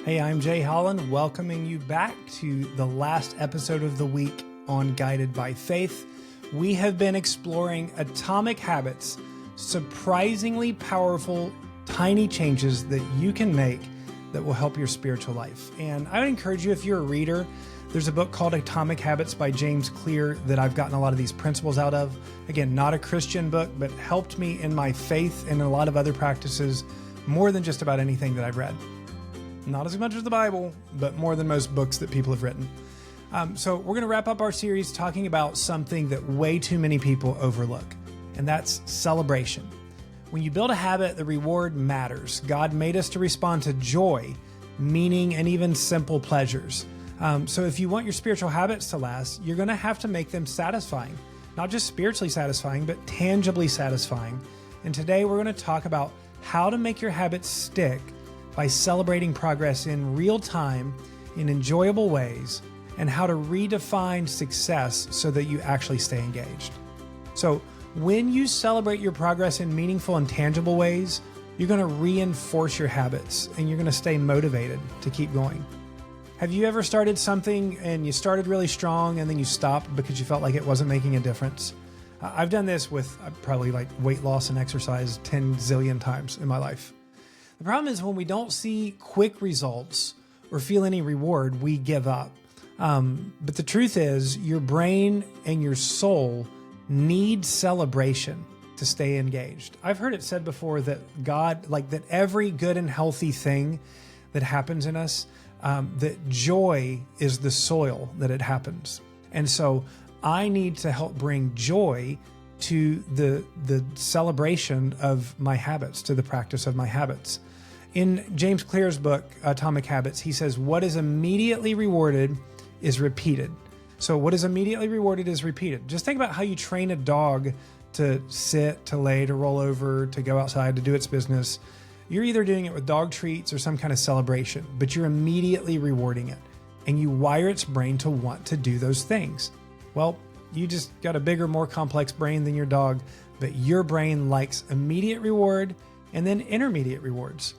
Hey, I'm Jay Holland, welcoming you back to the last episode of the week on Guided by Faith. We have been exploring atomic habits, surprisingly powerful, tiny changes that you can make that will help your spiritual life. And I would encourage you, if you're a reader, there's a book called Atomic Habits by James Clear that I've gotten a lot of these principles out of. Again, not a Christian book, but helped me in my faith and in a lot of other practices more than just about anything that I've read. Not as much as the Bible, but more than most books that people have written. So we're going to wrap up our series talking about something that way too many people overlook, and that's celebration. When you build a habit, the reward matters. God made us to respond to joy, meaning, and even simple pleasures. So if you want your spiritual habits to last, you're going to have to make them satisfying. Not just spiritually satisfying, but tangibly satisfying. And today we're going to talk about how to make your habits stick by celebrating progress in real time, in enjoyable ways, and how to redefine success so that you actually stay engaged. So when you celebrate your progress in meaningful and tangible ways, you're going to reinforce your habits and you're going to stay motivated to keep going. Have you ever started something and you started really strong and then you stopped because you felt like it wasn't making a difference? I've done this with probably like weight loss and exercise 10 zillion times in my life. The problem is when we don't see quick results or feel any reward, we give up. But the truth is your brain and your soul need celebration to stay engaged. I've heard it said before that that every good and healthy thing that happens in us, that joy is the soil that it happens. And so I need to help bring joy to the celebration of my habits, to the practice of my habits. In James Clear's book, Atomic Habits, he says, what is immediately rewarded is repeated. So what is immediately rewarded is repeated. Just think about how you train a dog to sit, to lay, to roll over, to go outside, to do its business. You're either doing it with dog treats or some kind of celebration, but you're immediately rewarding it. And you wire its brain to want to do those things. Well, you just got a bigger, more complex brain than your dog, but your brain likes immediate reward and then intermediate rewards.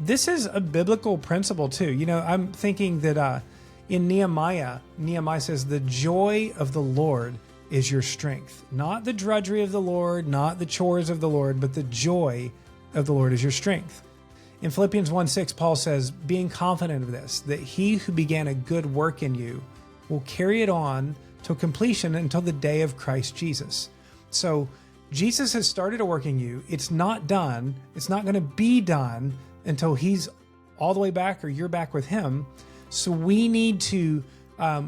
This is a biblical principle too. You know, I'm thinking that in Nehemiah says, the joy of the Lord is your strength. Not the drudgery of the Lord, not the chores of the Lord, but the joy of the Lord is your strength. In Philippians 1:6, Paul says, being confident of this, that he who began a good work in you will carry it on to completion until the day of Christ Jesus. So Jesus has started a work in you. It's not done. It's not going to be done until he's all the way back or you're back with him. So we need to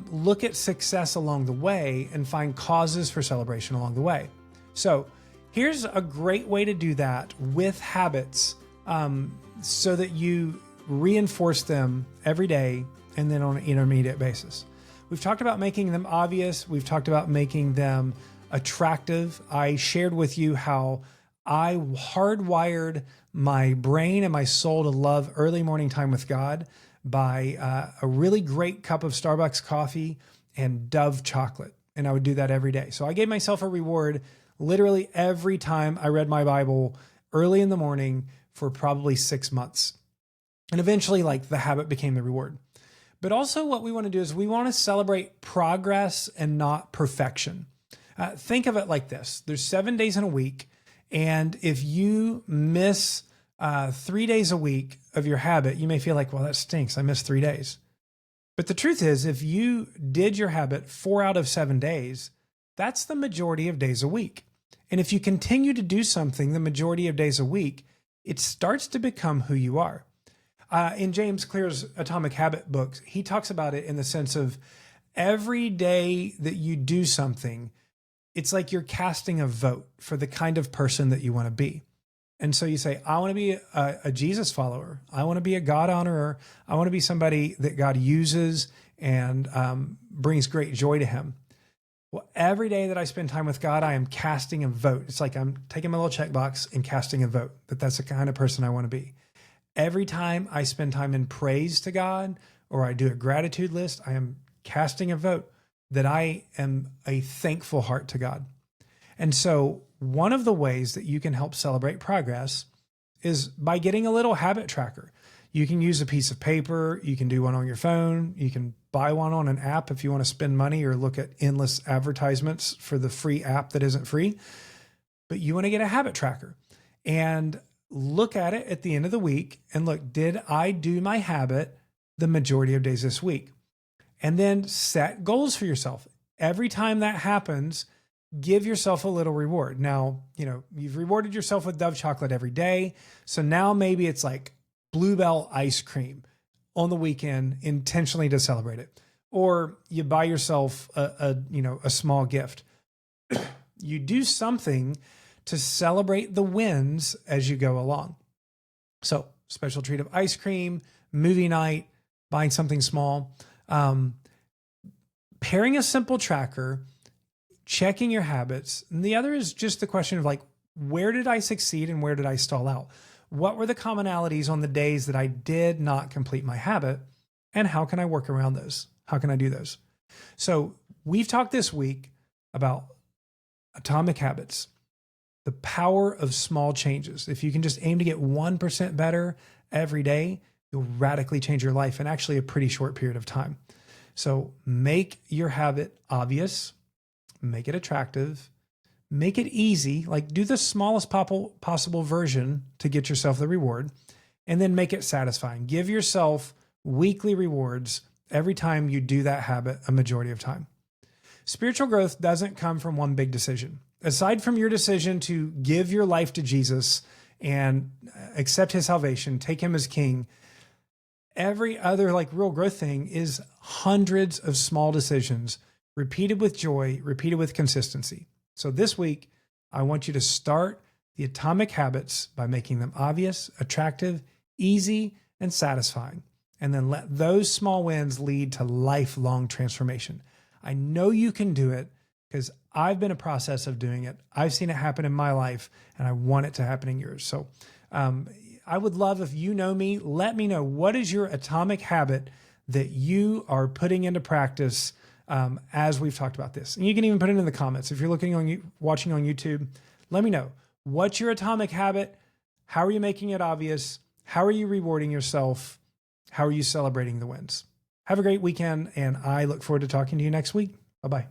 look at success along the way and find causes for celebration along the way. So here's a great way to do that with habits so that you reinforce them every day and then on an intermediate basis. We've talked about making them obvious. We've talked about making them attractive. I shared with you how I hardwired my brain and my soul to love early morning time with God by a really great cup of Starbucks coffee and Dove chocolate. And I would do that every day. So I gave myself a reward literally every time I read my Bible early in the morning for probably 6 months. And eventually, the habit became the reward. But also what we want to do is we want to celebrate progress and not perfection. Think of it like this. There's 7 days in a week. And if you miss 3 days a week of your habit, you may feel like, well, that stinks. I missed 3 days. But the truth is, if you did your habit 4 out of 7 days, that's the majority of days a week. And if you continue to do something the majority of days a week, it starts to become who you are. In James Clear's Atomic Habit books, he talks about it in the sense of every day that you do something, it's like you're casting a vote for the kind of person that you want to be. And so you say, I want to be a Jesus follower. I want to be a God honorer. I want to be somebody that God uses and brings great joy to him. Well, every day that I spend time with God, I am casting a vote. It's like I'm taking my little checkbox and casting a vote that that's the kind of person I want to be. Every time I spend time in praise to God or I do a gratitude list, I am casting a vote that I am a thankful heart to God. And so one of the ways that you can help celebrate progress is by getting a little habit tracker. You can use a piece of paper. You can do one on your phone. You can buy one on an app if you want to spend money or look at endless advertisements for the free app that isn't free. But you want to get a habit tracker and look at it at the end of the week and look, did I do my habit the majority of days this week? And then set goals for yourself. Every time that happens, give yourself a little reward. Now, you've rewarded yourself with Dove chocolate every day. So now maybe it's like Bluebell ice cream on the weekend intentionally to celebrate it. Or you buy yourself a small gift. You do something to celebrate the wins as you go along. So special treat of ice cream, movie night, buying something small, pairing a simple tracker, checking your habits. And the other is just the question of where did I succeed and where did I stall out? What were the commonalities on the days that I did not complete my habit? And how can I work around those? How can I do those? So we've talked this week about atomic habits, the power of small changes. If you can just aim to get 1% better every day, you'll radically change your life in actually a pretty short period of time. So make your habit obvious, make it attractive, make it easy, do the smallest possible version to get yourself the reward, and then make it satisfying. Give yourself weekly rewards every time you do that habit a majority of time. Spiritual growth doesn't come from one big decision. Aside from your decision to give your life to Jesus and accept his salvation, take him as king, every other real growth thing is hundreds of small decisions repeated with joy, repeated with consistency. So this week, I want you to start the atomic habits by making them obvious, attractive, easy, and satisfying. And then let those small wins lead to lifelong transformation. I know you can do it because I've been in a process of doing it. I've seen it happen in my life, and I want it to happen in yours. So I would love if you know me, let me know what is your atomic habit that you are putting into practice as we've talked about this. And you can even put it in the comments. If you're watching on YouTube, let me know. What's your atomic habit? How are you making it obvious? How are you rewarding yourself? How are you celebrating the wins? Have a great weekend, and I look forward to talking to you next week. Bye-bye.